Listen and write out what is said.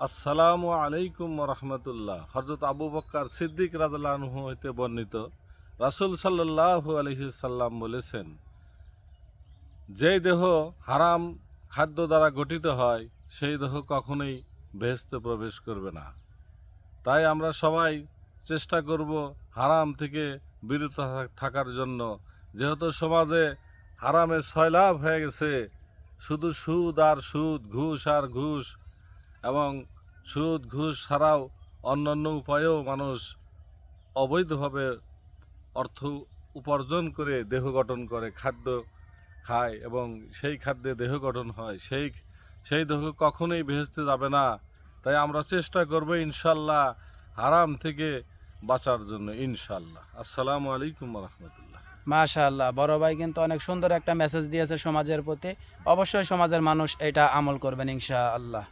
আসসালামু আলাইকুম রহমতুল্লাহ। হযরত আবু বকর সিদ্দিক রাদিয়াল্লাহু আনহু হইতে বর্ণিত, রাসূল সাল্লাল্লাহু আলাইহি সাল্লাম বলেছেন, যে দেহ হারাম খাদ্য দ্বারা গঠিত হয় সেই দেহ কখনোই বেহেশতে প্রবেশ করবে না। তাই আমরা সবাই চেষ্টা করব হারাম থেকে বিরত থাকার জন্য। যেহেতু সমাজে হারামের সয়লাব হয়ে গেছে, শুধু সুদ আর সুদ, ঘুষ আর ঘুষ, এবং সুদ ঘুষ ছাড়াও অন্যান্য উপায়েও মানুষ অবৈধভাবে অর্থ উপার্জন করে দেহ গঠন করে, খাদ্য খায় এবং সেই খাদ্যে দেহ গঠন হয়, সেই দেহ কখনোই বেহেশতে যাবে না। তাই আমরা চেষ্টা করব ইনশাল্লাহ হারাম থেকে বাঁচার জন্য ইনশাল্লাহ। আসসালামু আলাইকুম রহমতুল্লাহ। মাশাআল্লাহ, বড় ভাই কিন্তু অনেক সুন্দর একটা মেসেজ দিয়েছে সমাজের প্রতি। অবশ্যই সমাজের মানুষ এটা আমল করবেন ইনশাআল্লাহ।